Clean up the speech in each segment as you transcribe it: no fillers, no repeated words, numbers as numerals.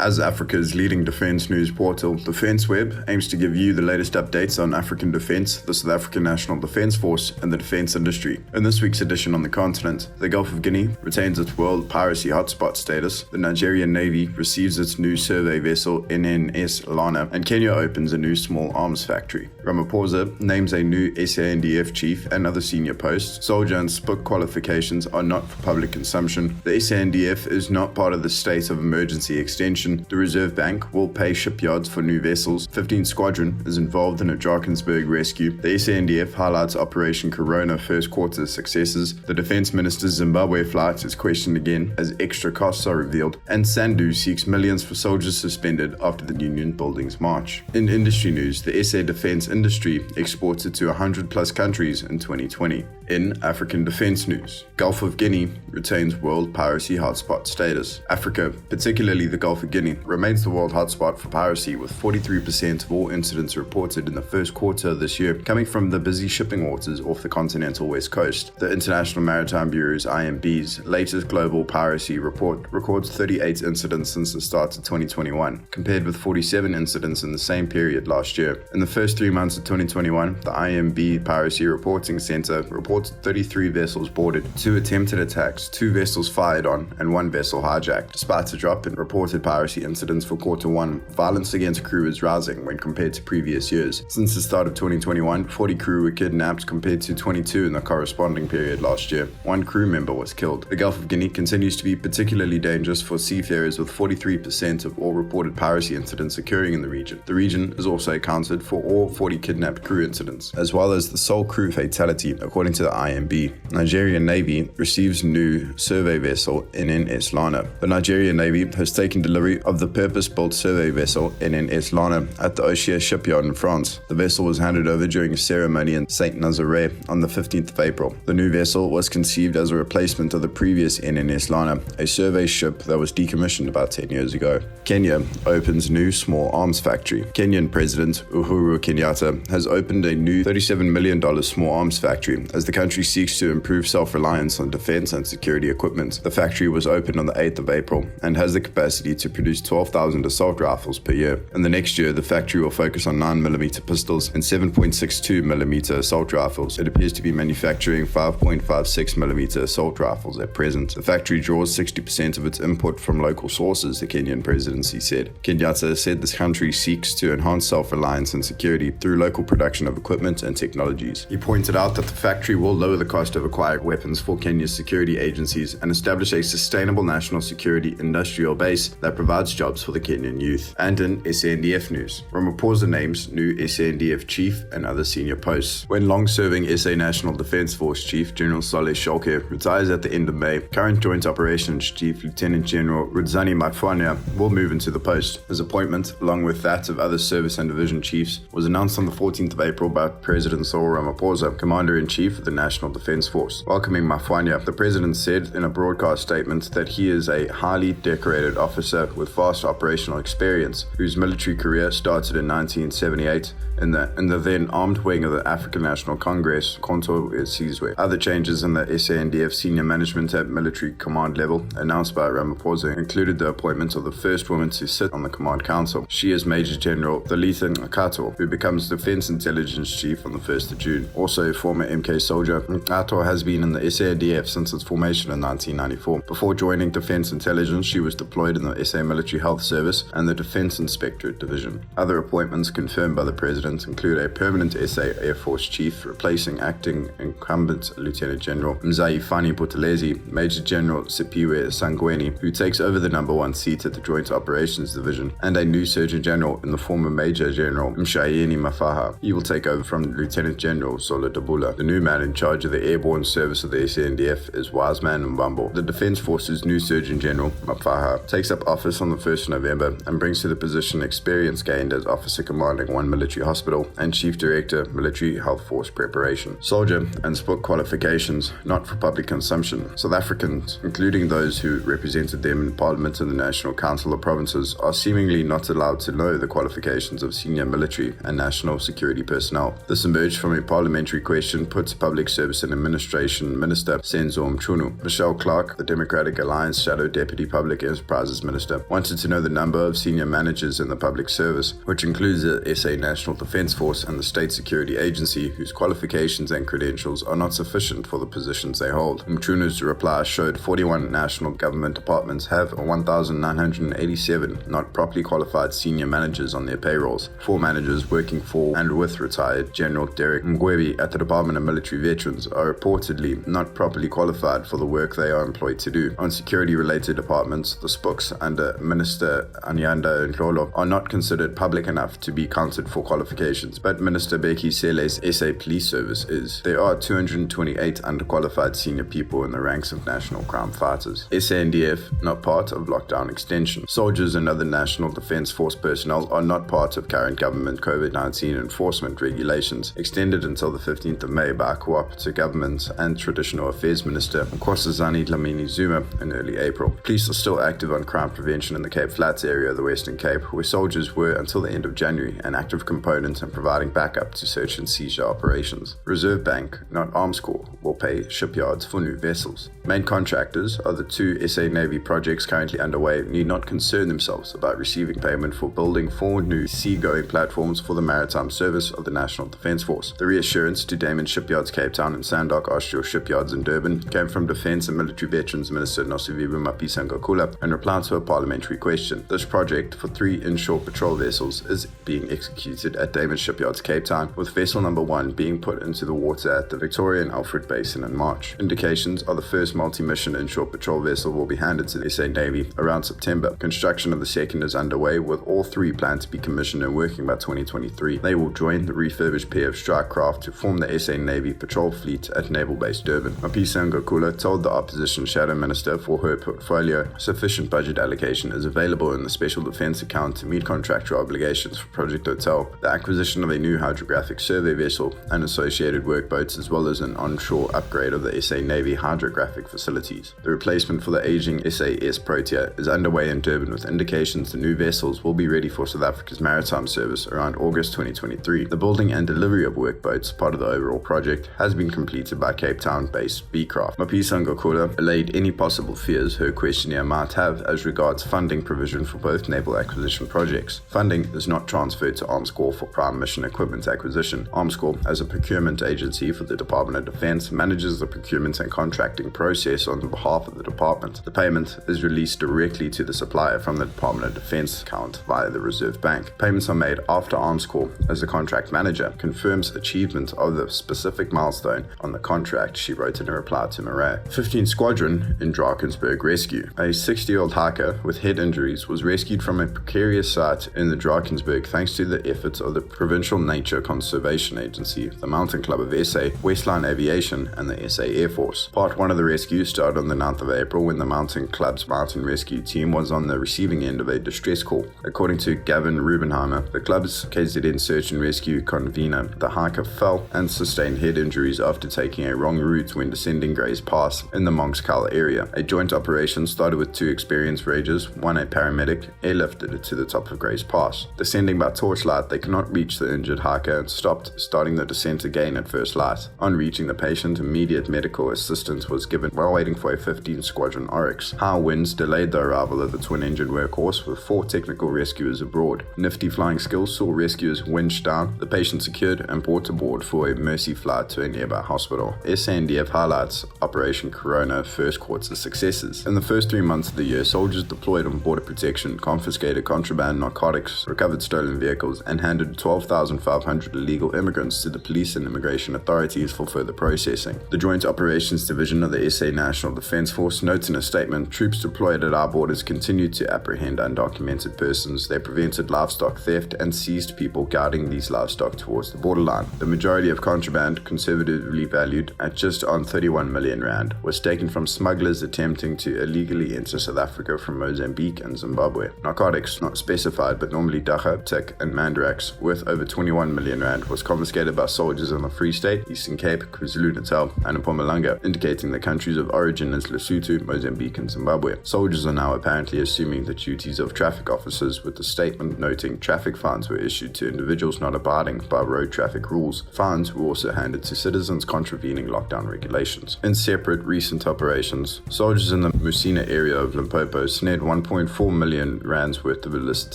As Africa's leading defense news portal, defenceWeb aims to give you the latest updates on African defense, the South African National Defense Force, and the defense industry. In this week's edition on the continent, the Gulf of Guinea retains its world piracy hotspot status, the Nigerian Navy receives its new survey vessel NNS Lana, and Kenya opens a new small arms factory. Ramaphosa names a new SANDF Chief and other senior posts. Soldier and spook qualifications are not for public consumption. The SANDF is not part of the state of emergency extension. The Reserve Bank will pay shipyards for new vessels. 15 Squadron is involved in a Drakensberg rescue. The SANDF highlights Operation Corona first quarter successes. The Defense Minister's Zimbabwe flight is questioned again as extra costs are revealed. And Sandu seeks millions for soldiers suspended after the Union Buildings March. In industry news, the SA defense industry exported to 100 plus countries in 2020. In African defense news, Gulf of Guinea retains world piracy hotspot status. Africa, particularly the Gulf of Guinea, remains the world hotspot for piracy, with 43% of all incidents reported in the first quarter of this year coming from the busy shipping waters off the continental west coast. The International Maritime Bureau's IMB's latest global piracy report records 38 incidents since the start of 2021, compared with 47 incidents in the same period last year. In the first 3 months of 2021, the IMB Piracy Reporting Center reported 33 vessels boarded, 2 attempted attacks, 2 vessels fired on, and 1 vessel hijacked. Despite a drop in reported piracy incidents for quarter 1, violence against crew is rising when compared to previous years. Since the start of 2021, 40 crew were kidnapped compared to 22 in the corresponding period last year. 1 crew member was killed. The Gulf of Guinea continues to be particularly dangerous for seafarers, with 43% of all reported piracy incidents occurring in the region. The region is also accounted for all 40 kidnapped crew incidents, as well as the sole crew fatality, according to the IMB. Nigerian Navy receives new survey vessel NNS Lana. The Nigerian Navy has taken delivery of the purpose-built survey vessel NNS Lana at the Oshia shipyard in France. The vessel was handed over during a ceremony in Saint-Nazaire on the 15th of April. The new vessel was conceived as a replacement of the previous NNS Lana, a survey ship that was decommissioned about 10 years ago. Kenya opens new small arms factory. Kenyan President Uhuru Kenyatta has opened a new $37 million small arms factory as the country seeks to improve self-reliance on defense and security equipment. The factory was opened on the 8th of April and has the capacity to produce 12,000 assault rifles per year. In the next year, the factory will focus on 9mm pistols and 7.62mm assault rifles. It appears to be manufacturing 5.56mm assault rifles at present. The factory draws 60% of its input from local sources, the Kenyan presidency said. Kenyatta said this country seeks to enhance self-reliance and security through local production of equipment and technologies. He pointed out that the factory will lower the cost of acquired weapons for Kenya's security agencies and establish a sustainable national security industrial base that provides jobs for the Kenyan youth. And in SANDF news, Ramaphosa names new SANDF Chief and other senior posts. When long-serving SA National Defense Force Chief General Saleh Sholke retires at the end of May, current Joint Operations Chief Lieutenant General Rudzani Mafwanya will move into the post. His appointment, along with that of other service and division chiefs, was announced on the 14th of April by President Cyril Ramaphosa, Commander-in-Chief of the National Defense Force. Welcoming Mafwanya, the President said in a broadcast statement that he is a highly decorated officer with vast operational experience, whose military career started in 1978 in the then armed wing of the African National Congress, Konto Sizwe. Other changes in the SANDF senior management at military command level announced by Ramaphosa included the appointment of the first woman to sit on the command council. She is Major General Dalitha Nkato, who becomes Defense Intelligence Chief on the 1st of June. Also, former MK soldier, Nkato has been in the SANDF since its formation in 1994. Before joining Defense Intelligence, she was deployed in the SA Military Health Service and the Defense Inspectorate Division. Other appointments confirmed by the President include a permanent SA Air Force Chief replacing acting incumbent Lieutenant General Mzai Fani Buthelezi, Major General Sipiwe Sangweni, who takes over the number 1 seat at the Joint Operations Division, and a new Surgeon General in the former Major General Mshayeni Mafaha. He will take over from Lieutenant General Sola Dabula. The new man in charge of the airborne service of the SANDF is Wiseman Mbambo. The Defense Force's new Surgeon General, Mafaha, takes up office on the 1st of November and brings to the position experience gained as officer commanding 1 military hospital and Chief Director, Military Health Force Preparation. Soldier and spook qualifications, not for public consumption. South Africans, including those who represented them in Parliament and the National Council of Provinces, are seemingly not allowed to know the qualifications of senior military and national security personnel. This emerged from a parliamentary question put to Public Service and Administration Minister Senzo Mchunu. Michelle Clark, the Democratic Alliance Shadow Deputy Public Enterprises Minister, wanted to know the number of senior managers in the public service, which includes the SA National Defence Force and the State Security Agency, whose qualifications and credentials are not sufficient for the positions they hold. Mchunu's reply showed 41 national government departments have 1,987 not properly qualified senior managers on their payrolls. 4 managers working for and with retired General Derek Mgwebi at the Department of Military Veterans are reportedly not properly qualified for the work they are employed to do. On security-related departments, the spooks under Minister Anyanda Ndlolo are not considered public enough to be counted for qualifications, but Minister Beki Sele's SA Police Service is. There are 228 underqualified senior people in the ranks of national crime fighters. SANDF, not part of lockdown extension. Soldiers and other National Defence Force personnel are not part of current government COVID-19 enforcement regulations, extended until the 15th of May by Cooperative Government and Traditional Affairs Minister Nkosazana Dlamini Zuma in early April. Police are still active on crime prevention in the Cape Flats area of the Western Cape, where soldiers were until the end of January an active component in providing backup to search and seizure operations. Reserve Bank, not Armscor, will pay shipyards for new vessels. Main contractors of the 2 SA Navy projects currently underway need not concern themselves about receiving payment for building 4 new seagoing platforms for the maritime service of the National Defence Force. The reassurance to Damon Shipyards Cape Town and Sandok Offshore Shipyards in Durban came from Defence and Military Veterans Minister Nosiviwe Mapisa-Ngakula in reply to a parliamentary question. This project for 3 inshore patrol vessels is being executed at Damon Shipyards Cape Town, with vessel number 1 being put into the water at the Victoria and Alfred Basin in March. Indications are the first multi-mission inshore patrol vessel will be handed to the SA Navy around September. Construction of the second is underway, with all 3 planned to be commissioned and working by 2023. They will join the refurbished pair of strike craft to form the SA Navy patrol fleet at Naval Base Durban. Mapisa-Ngakula told the opposition shadow minister for her portfolio sufficient budget allocation is available in the Special Defence account to meet contractual obligations for Project Hotel, the acquisition of a new hydrographic survey vessel and associated workboats, as well as an onshore upgrade of the SA Navy hydrographic facilities. The replacement for the aging SAS Protea is underway in Durban, with indications the new vessels will be ready for South Africa's maritime service around August 2023. The building and delivery of workboats, part of the overall project, has been completed by Cape Town-based Beecraft. Mapisa-Ngakula allayed any possible fears her questionnaire might have as regards funding provision for both naval acquisition projects. Funding is not transferred to Armscor for prime mission equipment acquisition. Armscor, as a procurement agency for the Department of Defence, manages the procurement and contracting process on behalf of the department. The payment is released directly to the supplier from the Department of Defence account via the Reserve Bank. Payments are made after Armscor, as the contract manager, confirms achievement of the specific milestone on the contract, she wrote in a reply to Murray. 15 Squadron in Drakensberg rescue. A 60-year-old hiker with head injuries was rescued from a precarious site in the Drakensberg thanks to the efforts of the Provincial Nature Conservation Agency, the Mountain Club of SA, Westline Aviation, and the SA Air Force. Part 1 of the rescue started on the 9th of April when the Mountain Club's mountain rescue team was on the receiving end of a distress call. According to Gavin Rubenheimer, the club's KZN search and rescue convener, the hiker fell and sustained head injuries after taking a wrong route when descending Gray's Pass in the Monkskull area. A joint operation started with 2 experienced rangers, 1 a paramedic, airlifted it to the top of Gray's Pass. Descending by torchlight, they could not reach the injured hiker and stopped, starting the descent again at first light. On reaching the patient, immediate medical assistance was given while waiting for a 15 Squadron Oryx. High winds delayed the arrival of the twin-engine workhorse, with 4 technical rescuers aboard. Nifty flying skills saw rescuers winched down, the patient secured and brought aboard for a mercy flight to a nearby hospital. SANDF highlights Operation Corona first quarter successes. In the first 3 months of the year, soldiers deployed on border protection, confiscated contraband, narcotics, recovered stolen vehicles, and handed 12,500 illegal immigrants to the police and immigration authorities for further processing. The Joint Operations Division of the SA National Defence Force notes in a statement, troops deployed at our borders continued to apprehend undocumented persons. They prevented livestock theft and seized people guarding these livestock towards the borderline. The majority of contraband, conservatively valued at just on 31 million rand, was taken from smugglers attempting to illegally enter South Africa from Mozambique and Zimbabwe. Narcotics, not specified but normally dagga, tick and mandrax, worth over 21 million rand, was confiscated by soldiers in the Free State, Eastern Cape, KwaZulu-Natal and Mpumalanga, indicating the country's countries of origin as Lesotho, Mozambique and Zimbabwe. Soldiers are now apparently assuming the duties of traffic officers, with the statement noting traffic fines were issued to individuals not abiding by road traffic rules. Fines were also handed to citizens contravening lockdown regulations. In separate recent operations, soldiers in the Musina area of Limpopo snared 1.4 million rands worth of illicit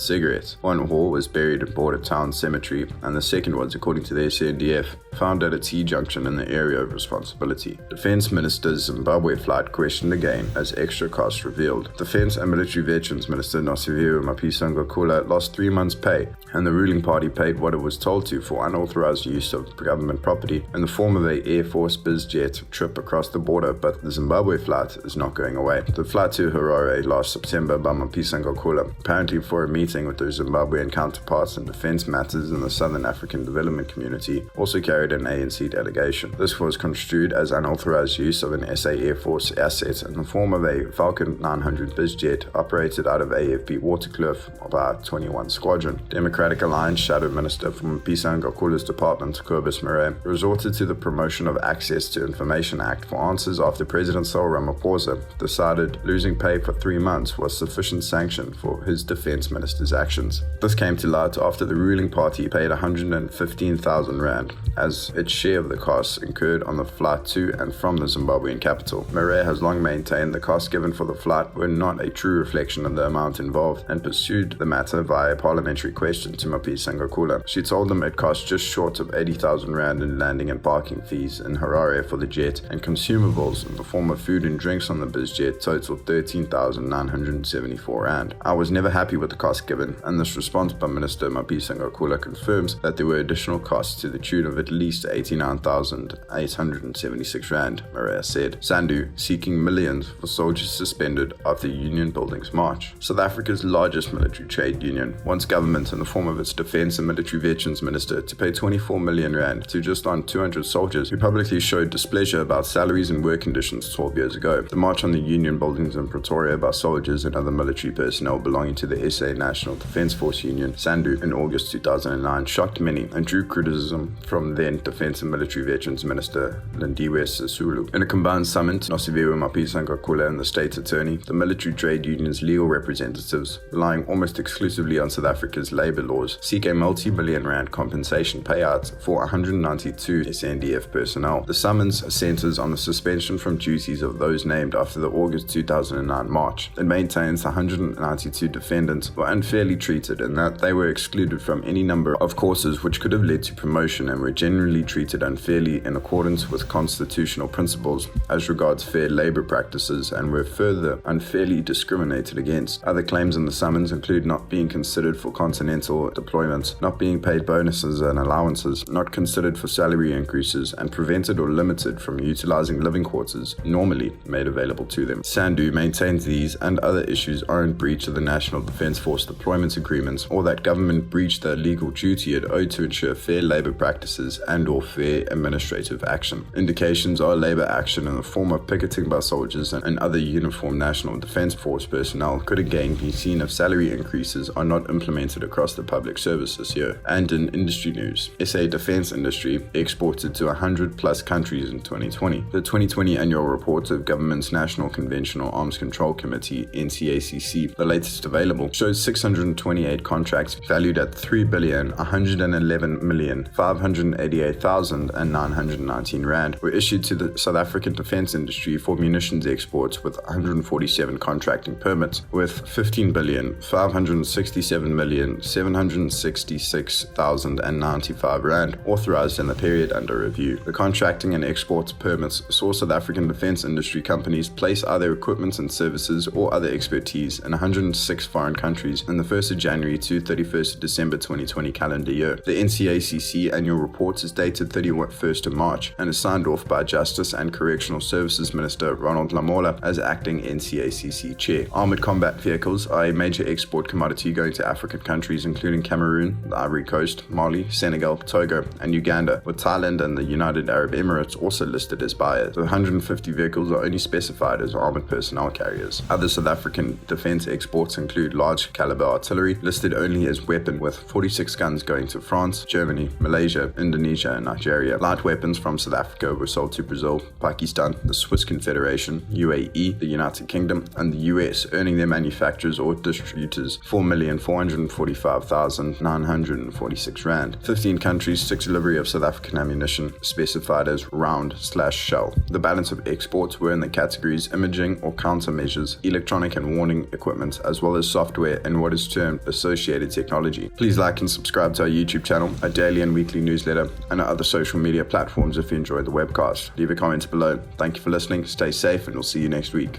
cigarettes. One haul was buried in Border Town Cemetery, and the second was, according to the SANDF, found at a T-junction in the area of responsibility. Defense Minister's Zimbabwe flight questioned again as extra costs revealed. Defense and Military Veterans Minister Nosiviwe Mapisa-Ngakula lost 3 months' pay, and the ruling party paid what it was told to for unauthorized use of government property in the form of a Air Force BizJet trip across the border, but the Zimbabwe flight is not going away. The flight to Harare last September by Mapisa-Ngakula, apparently for a meeting with their Zimbabwean counterparts in defense matters in the Southern African Development Community, also carried an ANC delegation. This was construed as unauthorized use of an SA Air Force asset in the form of a Falcon 900 BizJet operated out of AFP Waterkloof by 21 Squadron. Democratic Alliance Shadow Minister from Mapisa-Ngakula's department, Cobus Murray, resorted to the Promotion of Access to Information Act for answers after President Cyril Ramaphosa decided losing pay for 3 months was sufficient sanction for his defense minister's actions. This came to light after the ruling party paid 115,000 rand as its share of the costs incurred on the flight to and from the Zimbabwean capital. Murray has long maintained the costs given for the flight were not a true reflection of the amount involved and pursued the matter via a parliamentary question to Mapisa-Ngakula. She told them it cost just short of 80,000 rand in landing and parking fees in Harare for the jet, and consumables in the form of food and drinks on the BizJet totaled 13,974 rand. I was never happy with the cost given, and this response by Minister Mapisa-Ngakula confirms that there were additional costs to the tune of at least 89,876 rand, Maria said. Sandu seeking millions for soldiers suspended after union buildings march. South Africa's largest military trade union wants government in the form of its Defense and Military Veterans Minister to pay 24 million rand to just on 200 soldiers who publicly showed displeasure about salaries and work conditions 12 years ago. The march on the union buildings in Pretoria by soldiers and other military personnel belonging to the SA National Defence Force Union, Sandu, in August 2009 shocked many and drew criticism from then Defence and Military Veterans Minister Lindiwe Sisulu. In a combined summit, Nosiviwe Mapisa-Ngakula and the State Attorney, the military trade union's legal representatives, relying almost exclusively on South Africa's labour laws, seek a multi-million rand compensation payout for 192 SANDF personnel. The summons centres on the suspension from duties of those named after the August 2009 march. It maintains 192 defendants were unfairly treated in that they were excluded from any number of courses which could have led to promotion and were generally treated unfairly in accordance with constitutional principles as regards fair labour practices, and were further unfairly discriminated against. Other claims in the summons include not being considered for continental deployments, not being paid bonuses and allowances, not considered for salary increases, and prevented or limited from utilising living quarters normally made available to them. Sandu maintains these and other issues are in breach of the National Defence Force deployment agreements, or that government breached the legal duty it owed to ensure fair labour practices and or fair administrative action. Indications are labour action in the form of picketing by soldiers and other uniformed National Defence Force personnel could again be seen if salary increases are not implemented across the public service this year. And in industry news, SA defence industry exported to 100 plus countries in 2020. The 2020 annual report of Government's National Conventional Arms Control Committee, NCACC, the latest available, shows 628 contracts valued at 3,111,588,919 rand were issued to the South African defence industry for munitions exports, with 147 contracting permits worth 15,567,766,095 rand authorised in the period under review. The contracting and exports permits saw South African defence industry companies place either equipment and services or other expertise in 106 foreign countries in the 1st of January to 31st of December 2020 calendar year. The NCACC annual report is dated 31st of March and is signed off by Justice and Correctional Services Minister Ronald Lamola as acting NCACC chair. Armoured combat vehicles are a major export commodity going to African countries including Cameroon, the Ivory Coast, Mali, Senegal, Togo and Uganda, with Thailand and the United Arab Emirates also listed as buyers. The 150 vehicles are only specified as armoured personnel carriers. Other South African defence exports include large caliber artillery, listed only as weapon, with 46 guns going to France, Germany, Malaysia, Indonesia and Nigeria. Light weapons from South Africa were sold to Brazil, Pakistan, the Swiss Confederation, UAE, the United Kingdom, and the US, earning their manufacturers or distributors 4,445,946 rand. 15 countries took delivery of South African ammunition specified as round/shell. The balance of exports were in the categories imaging or countermeasures, electronic and warning equipment, as well as software and what is termed associated technology. Please like and subscribe to our YouTube channel, our daily and weekly newsletter, and our other social media platforms if you enjoyed the webcast. Leave a comment below. Thank you for listening, stay safe, and we'll see you next week.